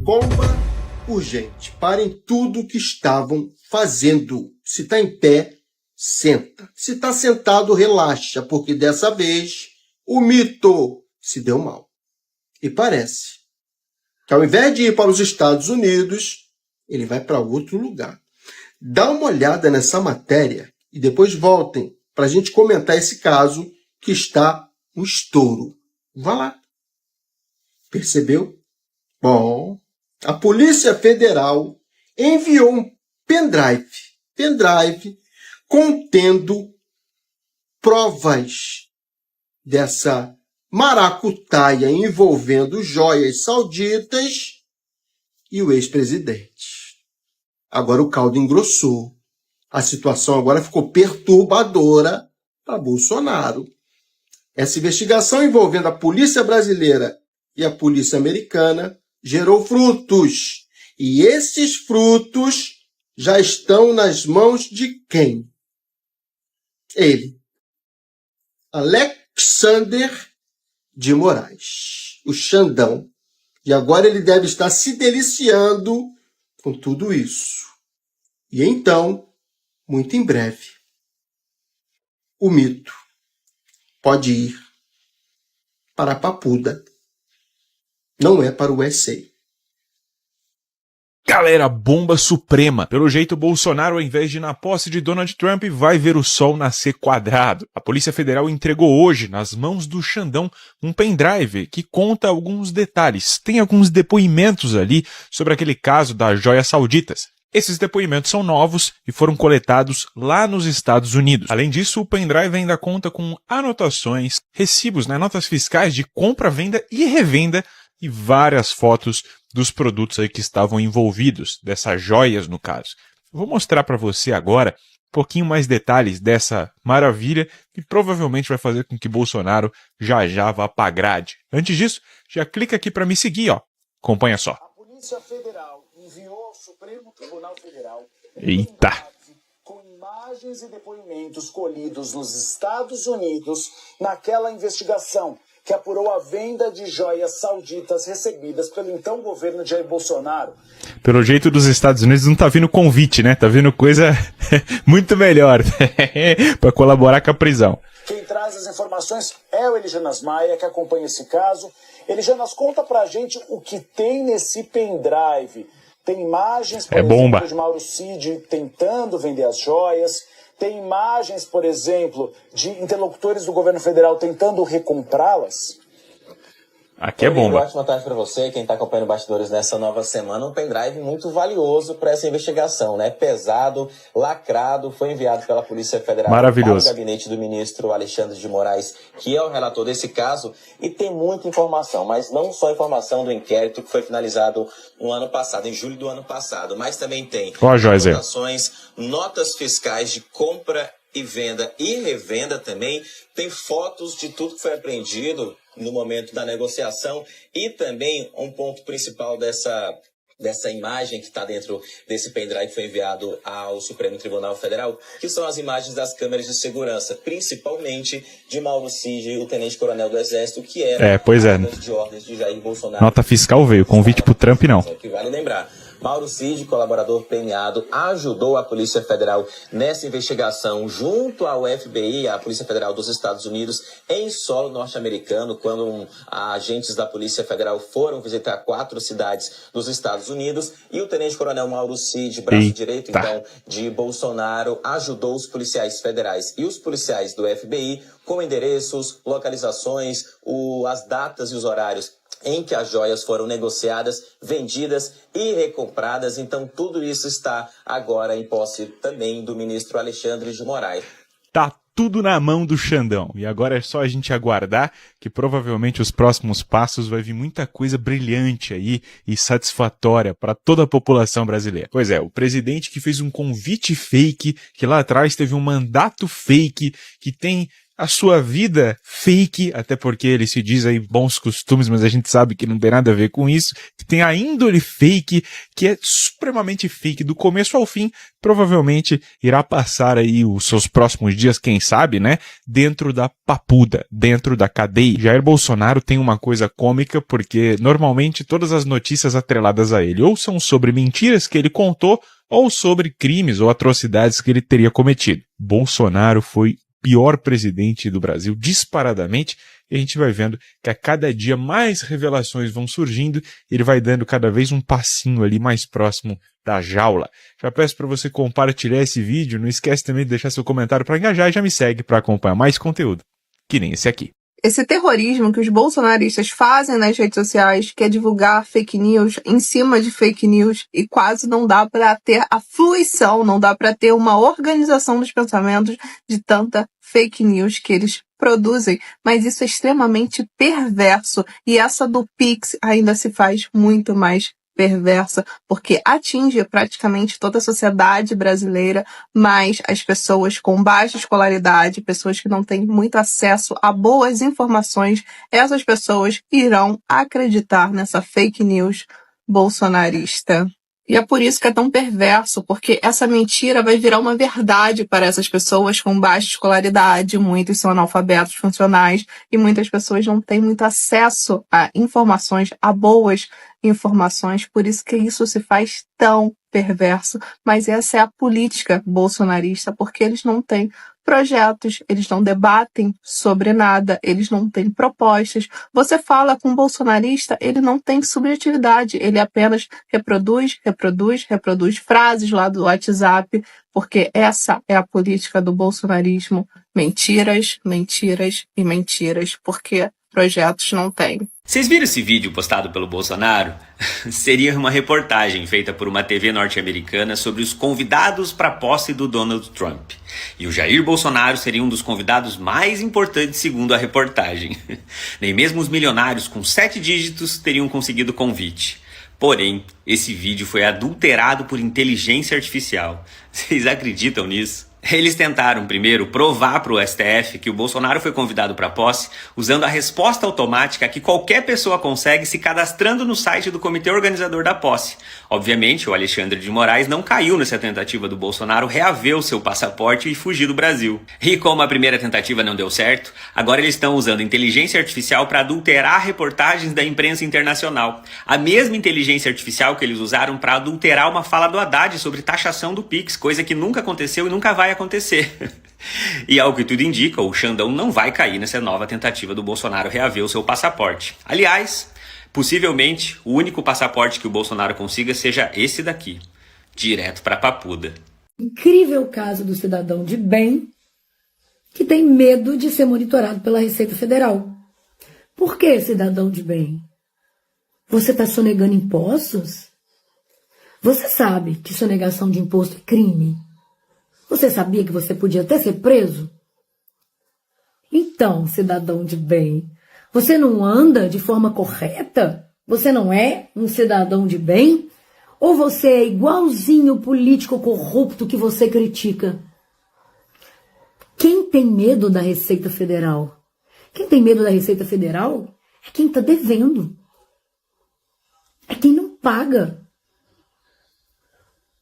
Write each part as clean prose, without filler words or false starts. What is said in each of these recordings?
comba urgente. Parem tudo o que estavam fazendo. Se está em pé, senta. Se está sentado, relaxa, porque dessa vez o mito se deu mal. E parece que ao invés de ir para os Estados Unidos, ele vai para outro lugar. Dá uma olhada nessa matéria e depois voltem para a gente comentar esse caso que está um estouro. Vá lá. Percebeu? Bom, a Polícia Federal enviou um pendrive contendo provas dessa maracutaia envolvendo joias sauditas e o ex-presidente. Agora o caldo engrossou. A situação agora ficou perturbadora para Bolsonaro. Essa investigação envolvendo a polícia brasileira e a polícia americana gerou frutos. E esses frutos já estão nas mãos de quem? Ele. Alexandre de Moraes, o Xandão. E agora ele deve estar se deliciando com tudo isso. E então, muito em breve, o mito pode ir para a Papuda. Não é para o USA. Galera, bomba suprema. Pelo jeito, Bolsonaro, ao invés de ir na posse de Donald Trump, vai ver o sol nascer quadrado. A Polícia Federal entregou hoje, nas mãos do Xandão, um pendrive que conta alguns detalhes. Tem alguns depoimentos ali sobre aquele caso das joias sauditas. Esses depoimentos são novos e foram coletados lá nos Estados Unidos. Além disso, o pendrive ainda conta com anotações, recibos, notas fiscais de compra, venda e revenda e várias fotos dos produtos aí que estavam envolvidos, dessas joias no caso. Vou mostrar para você agora um pouquinho mais detalhes dessa maravilha que provavelmente vai fazer com que Bolsonaro já vá pra grade. Antes disso, já clica aqui para me seguir, ó. Acompanha só. A Polícia Federal enviou ao Supremo Tribunal Federal Eita! com imagens e depoimentos colhidos nos Estados Unidos naquela investigação que apurou a venda de joias sauditas recebidas pelo então governo de Jair Bolsonaro. Pelo jeito dos Estados Unidos não tá vindo convite, né? Tá vindo coisa muito melhor para colaborar com a prisão. Quem traz as informações é o Elijanas Maia, que acompanha esse caso. Elijanas, conta pra gente o que tem nesse pendrive. Tem imagens, por exemplo, de Mauro Cid tentando vender as joias. Tem imagens, por exemplo, de interlocutores do governo federal tentando recomprá-las? Aqui é bomba. Ótima tarde para você, quem está acompanhando bastidores nessa nova semana. Um pendrive muito valioso para essa investigação, né? Pesado, lacrado, foi enviado pela Polícia Federal para o gabinete do ministro Alexandre de Moraes, que é o relator desse caso, e tem muita informação, mas não só informação do inquérito que foi finalizado no ano passado, em julho do ano passado, mas também tem anotações, notas fiscais de compra e venda e revenda também, tem fotos de tudo que foi apreendido no momento da negociação e também um ponto principal dessa imagem que está dentro desse pendrive que foi enviado ao Supremo Tribunal Federal, que são as imagens das câmeras de segurança, principalmente de Mauro Cid, o tenente-coronel do Exército, que era de ordens de Jair Bolsonaro. Nota fiscal veio, convite pro Trump não. Que vale lembrar. Mauro Cid, colaborador premiado, ajudou a Polícia Federal nessa investigação junto ao FBI, a Polícia Federal dos Estados Unidos, em solo norte-americano, quando agentes da Polícia Federal foram visitar 4 cidades dos Estados Unidos, e o tenente-coronel Mauro Cid, braço direito, então, de Bolsonaro, ajudou os policiais federais e os policiais do FBI com endereços, localizações, as datas e os horários em que as joias foram negociadas, vendidas e recompradas. Então, tudo isso está agora em posse também do ministro Alexandre de Moraes. Tá tudo na mão do Xandão. E agora é só a gente aguardar que provavelmente os próximos passos vai vir muita coisa brilhante aí e satisfatória para toda a população brasileira. Pois é, o presidente que fez um convite fake, que lá atrás teve um mandato fake, que tem a sua vida fake, até porque ele se diz aí bons costumes, mas a gente sabe que não tem nada a ver com isso, que tem a índole fake, que é supremamente fake do começo ao fim, provavelmente irá passar aí os seus próximos dias, quem sabe, né, dentro da papuda, dentro da cadeia. Jair Bolsonaro tem uma coisa cômica, porque normalmente todas as notícias atreladas a ele ou são sobre mentiras que ele contou, ou sobre crimes ou atrocidades que ele teria cometido. Bolsonaro foi pior presidente do Brasil, disparadamente, e a gente vai vendo que a cada dia mais revelações vão surgindo, ele vai dando cada vez um passinho ali mais próximo da jaula. Já peço para você compartilhar esse vídeo, não esquece também de deixar seu comentário para engajar e já me segue para acompanhar mais conteúdo, que nem esse aqui. Esse terrorismo que os bolsonaristas fazem nas redes sociais, que é divulgar fake news em cima de fake news, e quase não dá para ter a fruição, não dá para ter uma organização dos pensamentos de tanta fake news que eles produzem, mas isso é extremamente perverso, e essa do Pix ainda se faz muito mais perversa, porque atinge praticamente toda a sociedade brasileira, mas as pessoas com baixa escolaridade, pessoas que não têm muito acesso a boas informações, essas pessoas irão acreditar nessa fake news bolsonarista. E é por isso que é tão perverso, porque essa mentira vai virar uma verdade para essas pessoas com baixa escolaridade, muitos são analfabetos funcionais e muitas pessoas não têm muito acesso a informações, a boas informações, por isso que isso se faz tão perverso. Mas essa é a política bolsonarista, porque eles não têm projetos, eles não debatem sobre nada, eles não têm propostas. Você fala com um bolsonarista, ele não tem subjetividade, ele apenas reproduz frases lá do WhatsApp, porque essa é a política do bolsonarismo. Mentiras, mentiras e mentiras, porque projetos não tem. Vocês viram esse vídeo postado pelo Bolsonaro? Seria uma reportagem feita por uma TV norte-americana sobre os convidados para a posse do Donald Trump. E o Jair Bolsonaro seria um dos convidados mais importantes segundo a reportagem. Nem mesmo os milionários com 7 dígitos teriam conseguido convite. Porém, esse vídeo foi adulterado por inteligência artificial. Vocês acreditam nisso? Eles tentaram primeiro provar para o STF que o Bolsonaro foi convidado para a posse usando a resposta automática que qualquer pessoa consegue se cadastrando no site do comitê organizador da posse. Obviamente, o Alexandre de Moraes não caiu nessa tentativa do Bolsonaro reaver o seu passaporte e fugir do Brasil. E como a primeira tentativa não deu certo, agora eles estão usando inteligência artificial para adulterar reportagens da imprensa internacional. A mesma inteligência artificial que eles usaram para adulterar uma fala do Haddad sobre taxação do Pix, coisa que nunca aconteceu e nunca vai acontecer. E ao que tudo indica, o Xandão não vai cair nessa nova tentativa do Bolsonaro reaver o seu passaporte. Aliás, possivelmente o único passaporte que o Bolsonaro consiga seja esse daqui, direto para Papuda. Incrível caso do cidadão de bem que tem medo de ser monitorado pela Receita Federal. Por que, cidadão de bem? Você está sonegando impostos? Você sabe que sonegação de imposto é crime? Você sabia que você podia até ser preso? Então, cidadão de bem, você não anda de forma correta? Você não é um cidadão de bem? Ou você é igualzinho o político corrupto que você critica? Quem tem medo da Receita Federal? Quem tem medo da Receita Federal é quem está devendo. É quem não paga.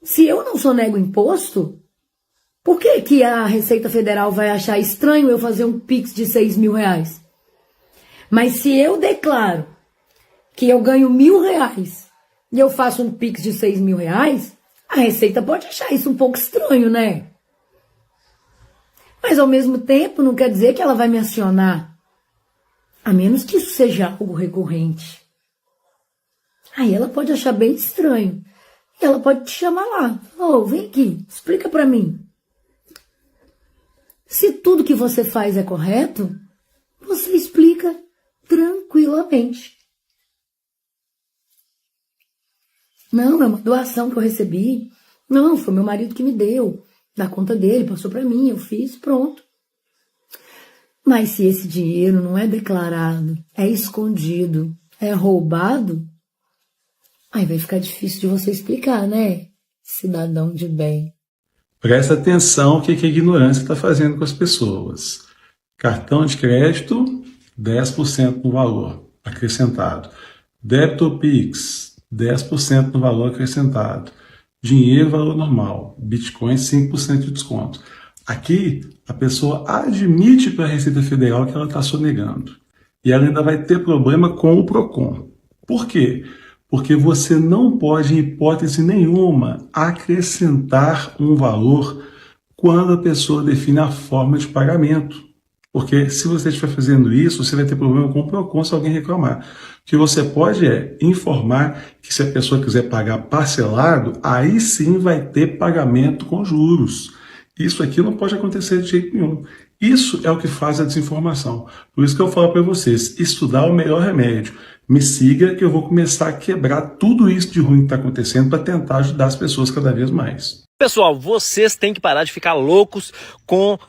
Se eu não sonego imposto, por que a Receita Federal vai achar estranho eu fazer um Pix de 6 mil reais? Mas se eu declaro que eu ganho R$1.000 e eu faço um Pix de 6 mil reais, a Receita pode achar isso um pouco estranho, né? Mas ao mesmo tempo não quer dizer que ela vai me acionar, a menos que isso seja algo recorrente. Aí ela pode achar bem estranho. E ela pode te chamar lá. Vem aqui, explica pra mim. Se tudo que você faz é correto, você explica tranquilamente. Não, é uma doação que eu recebi. Não, foi meu marido que me deu. Da conta dele, passou para mim, eu fiz, pronto. Mas se esse dinheiro não é declarado, é escondido, é roubado, aí vai ficar difícil de você explicar, né, cidadão de bem? Presta atenção o que a ignorância está fazendo com as pessoas. Cartão de crédito, 10% no valor acrescentado. Débito Pix, 10% no valor acrescentado. Dinheiro, valor normal. Bitcoin, 5% de desconto. Aqui, a pessoa admite para a Receita Federal que ela está sonegando. E ela ainda vai ter problema com o PROCON. Por quê? Porque você não pode, em hipótese nenhuma, acrescentar um valor quando a pessoa define a forma de pagamento. Porque se você estiver fazendo isso, você vai ter problema com o PROCON se alguém reclamar. O que você pode é informar que se a pessoa quiser pagar parcelado, aí sim vai ter pagamento com juros. Isso aqui não pode acontecer de jeito nenhum. Isso é o que faz a desinformação. Por isso que eu falo para vocês, estudar é o melhor remédio. Me siga que eu vou começar a quebrar tudo isso de ruim que está acontecendo para tentar ajudar as pessoas cada vez mais. Pessoal, vocês têm que parar de ficar loucos com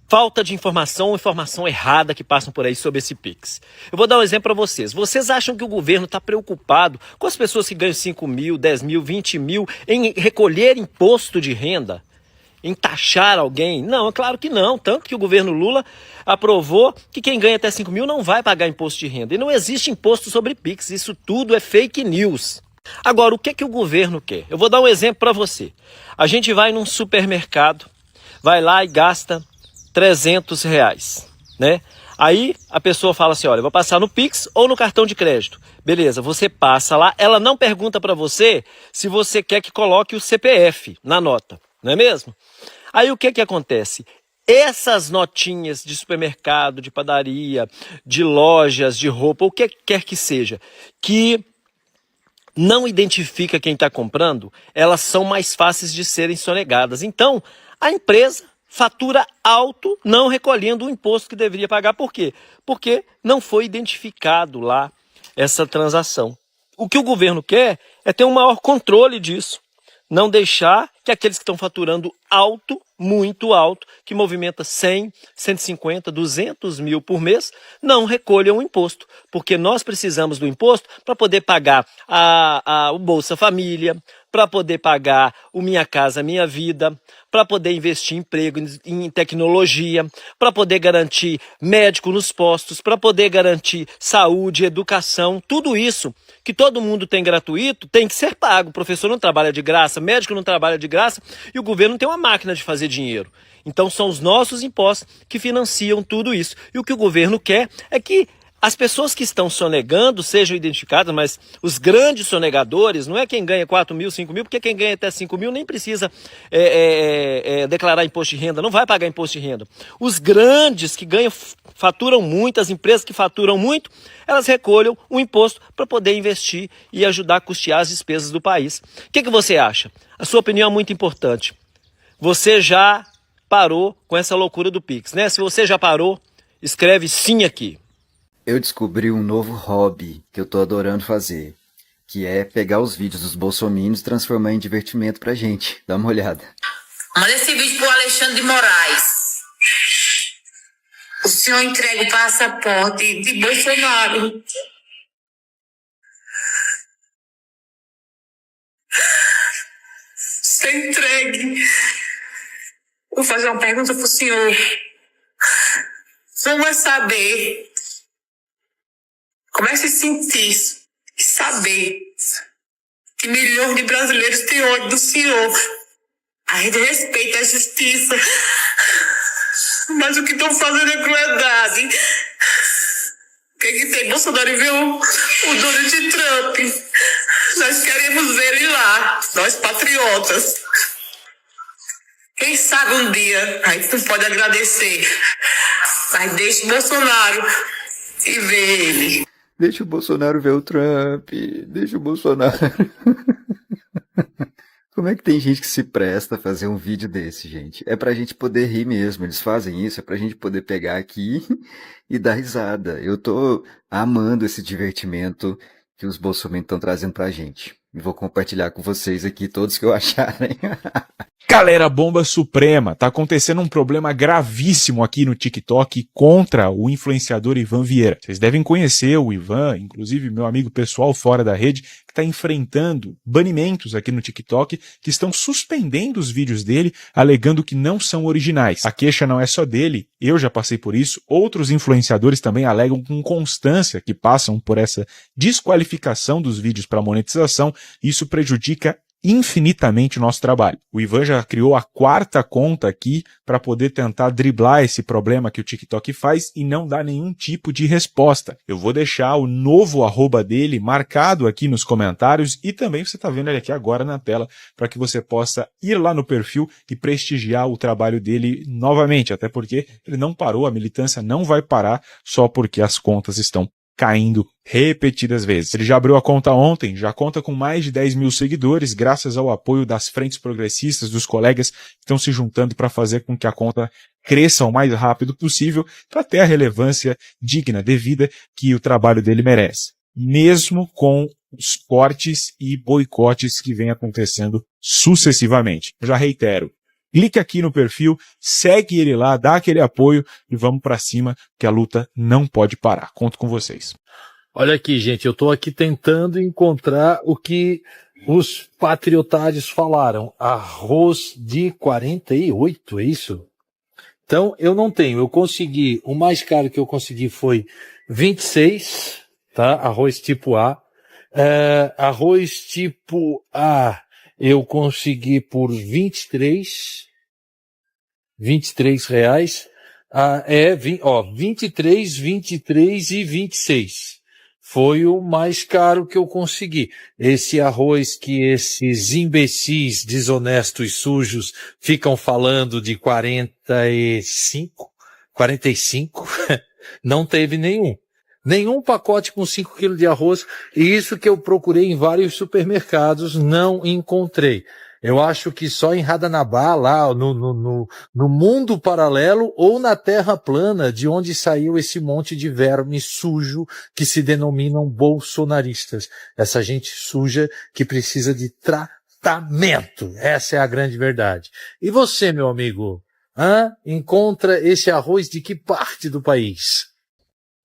falta de informação ou informação errada que passam por aí sobre esse Pix. Eu vou dar um exemplo para vocês. Vocês acham que o governo está preocupado com as pessoas que ganham 5 mil, 10 mil, 20 mil em recolher imposto de renda? Em taxar alguém? Não, é claro que não. Tanto que o governo Lula aprovou que quem ganha até 5 mil não vai pagar imposto de renda. E não existe imposto sobre Pix. Isso tudo é fake news. Agora, o que o governo quer? Eu vou dar um exemplo para você. A gente vai num supermercado, vai lá e gasta R$300, né? Aí a pessoa fala assim, olha, eu vou passar no Pix ou no cartão de crédito. Beleza, você passa lá, ela não pergunta para você se você quer que coloque o CPF na nota, não é mesmo? Aí o que acontece? Essas notinhas de supermercado, de padaria, de lojas, de roupa, o que quer que seja, que não identifica quem está comprando, elas são mais fáceis de serem sonegadas. Então, a empresa fatura alto não recolhendo o imposto que deveria pagar. Por quê? Porque não foi identificado lá essa transação. O que o governo quer é ter um maior controle disso. Não deixar que aqueles que estão faturando alto, muito alto, que movimenta 100, 150, 200 mil por mês, não recolham o imposto. Porque nós precisamos do imposto para poder pagar o Bolsa Família, para poder pagar o Minha Casa Minha Vida, para poder investir em emprego, em tecnologia, para poder garantir médico nos postos, para poder garantir saúde, educação, tudo isso que todo mundo tem gratuito tem que ser pago. O professor não trabalha de graça, médico não trabalha de graça e o governo não tem uma máquina de fazer dinheiro. Então são os nossos impostos que financiam tudo isso. E o que o governo quer é que as pessoas que estão sonegando sejam identificadas, mas os grandes sonegadores, não é quem ganha 4 mil, 5 mil, porque quem ganha até 5 mil nem precisa declarar imposto de renda, não vai pagar imposto de renda. Os grandes que ganham, faturam muito, as empresas que faturam muito, elas recolhem o imposto para poder investir e ajudar a custear as despesas do país. O que você acha? A sua opinião é muito importante. Você já parou com essa loucura do Pix, né? Se você já parou, escreve sim aqui. Eu descobri um novo hobby que eu tô adorando fazer, que é pegar os vídeos dos bolsominions e transformar em divertimento pra gente. Dá uma olhada. Manda esse vídeo pro Alexandre de Moraes. O senhor entrega o passaporte de Bolsonaro. Você entregue. Vou fazer uma pergunta pro senhor. Vamos saber como é que se sentir e saber que milhões de brasileiros têm ódio do senhor. A gente respeita a justiça, mas o que estão fazendo é crueldade. O que tem? Bolsonaro viu o Donald Trump. Nós queremos ver ele lá, nós patriotas. Quem sabe um dia a gente não pode agradecer, mas deixa o Bolsonaro e ver ele. Deixa o Bolsonaro ver o Trump. Deixa o Bolsonaro. Como é que tem gente que se presta a fazer um vídeo desse, gente? É pra gente poder rir mesmo. Eles fazem isso, é pra gente poder pegar aqui e dar risada. Eu tô amando esse divertimento que os bolsominions estão trazendo pra gente. E vou compartilhar com vocês aqui todos que eu acharem. Galera, bomba suprema, tá acontecendo um problema gravíssimo aqui no TikTok contra o influenciador Ivan Vieira. Vocês devem conhecer o Ivan, inclusive meu amigo pessoal fora da rede, que está enfrentando banimentos aqui no TikTok, que estão suspendendo os vídeos dele, alegando que não são originais. A queixa não é só dele, eu já passei por isso, outros influenciadores também alegam com constância que passam por essa desqualificação dos vídeos para monetização, e isso prejudica infinitamente o nosso trabalho. O Ivan já criou a 4ª conta aqui para poder tentar driblar esse problema que o TikTok faz e não dá nenhum tipo de resposta. Eu vou deixar o novo @ dele marcado aqui nos comentários e também você está vendo ele aqui agora na tela para que você possa ir lá no perfil e prestigiar o trabalho dele novamente, até porque ele não parou, a militância não vai parar só porque as contas estão caindo repetidas vezes. Ele já abriu a conta ontem, já conta com mais de 10 mil seguidores, graças ao apoio das frentes progressistas, dos colegas que estão se juntando para fazer com que a conta cresça o mais rápido possível para ter a relevância digna, devida que o trabalho dele merece. Mesmo com os cortes e boicotes que vem acontecendo sucessivamente. Eu já reitero, clique aqui no perfil, segue ele lá, dá aquele apoio e vamos pra cima, que a luta não pode parar. Conto com vocês. Olha aqui, gente, eu tô aqui tentando encontrar o que os patriotários falaram. Arroz de 48, é isso? Então, eu não tenho. Eu consegui, o mais caro que eu consegui foi 26, tá? Arroz tipo A. Arroz tipo A eu consegui por 23 reais. 23, 23 e 26. Foi o mais caro que eu consegui. Esse arroz que esses imbecis desonestos e sujos ficam falando de 45, não teve nenhum. Nenhum pacote com 5 quilos de arroz, e isso que eu procurei em vários supermercados, não encontrei. Eu acho que só em Radanabá, lá no mundo paralelo, ou na terra plana, de onde saiu esse monte de verme sujo que se denominam bolsonaristas. Essa gente suja que precisa de tratamento. Essa é a grande verdade. E você, meu amigo, encontra esse arroz de que parte do país?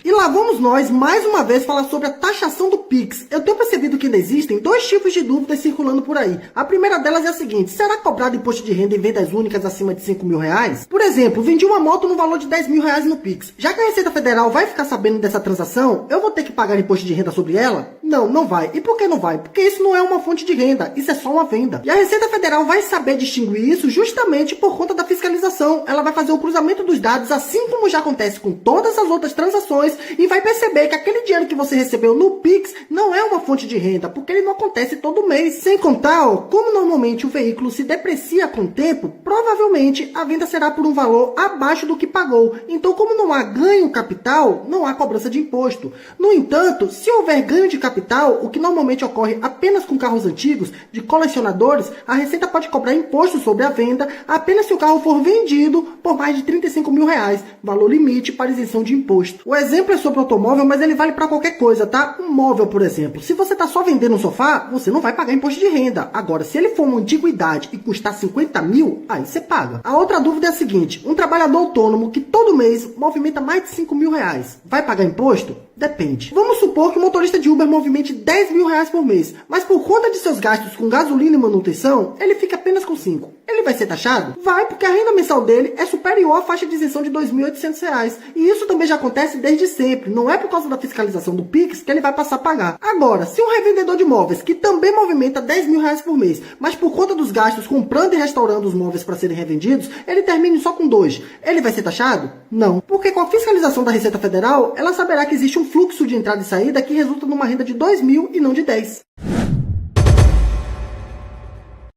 E lá vamos nós, mais uma vez, falar sobre a taxação do Pix. Eu tenho percebido que ainda existem 2 tipos de dúvidas circulando por aí. A primeira delas é a seguinte: será cobrado imposto de renda em vendas únicas acima de 5 mil reais? Por exemplo, vendi uma moto no valor de 10 mil reais no Pix. Já que a Receita Federal vai ficar sabendo dessa transação, eu vou ter que pagar imposto de renda sobre ela? Não, não vai. E por que não vai? Porque isso não é uma fonte de renda, isso é só uma venda. E a Receita Federal vai saber distinguir isso justamente por conta da fiscalização. Ela vai fazer o cruzamento dos dados, assim como já acontece com todas as outras transações, e vai perceber que aquele dinheiro que você recebeu no Pix não é uma fonte de renda, porque ele não acontece todo mês. Sem contar, como normalmente o veículo se deprecia com o tempo, provavelmente a venda será por um valor abaixo do que pagou. Então, como não há ganho capital, não há cobrança de imposto. No entanto, se houver ganho de capital, o que normalmente ocorre apenas com carros antigos, de colecionadores, a Receita pode cobrar imposto sobre a venda apenas se o carro for vendido por mais de 35 mil reais, valor limite para isenção de imposto. O exemplo é sobre automóvel, mas ele vale para qualquer coisa, tá? Um móvel, por exemplo. Se você tá só vendendo um sofá, você não vai pagar imposto de renda. Agora, se ele for uma antiguidade e custar 50 mil, aí você paga. A outra dúvida é a seguinte: um trabalhador autônomo que todo mês movimenta mais de 5 mil reais, vai pagar imposto? Depende. Vamos supor que o motorista de Uber movimente 10 mil reais por mês, mas por conta de seus gastos com gasolina e manutenção, ele fica apenas com 5. Ele vai ser taxado? Vai, porque a renda mensal dele é superior à faixa de isenção de R$ 2.800. E isso também já acontece desde sempre. Não é por causa da fiscalização do Pix que ele vai passar a pagar. Agora, se um revendedor de móveis, que também movimenta 10 mil reais por mês, mas por conta dos gastos comprando e restaurando os móveis para serem revendidos, ele termine só com 2, ele vai ser taxado? Não. Porque com a fiscalização da Receita Federal, ela saberá que existe um fluxo de entrada e saída que resulta numa renda de 2 mil e não de 10.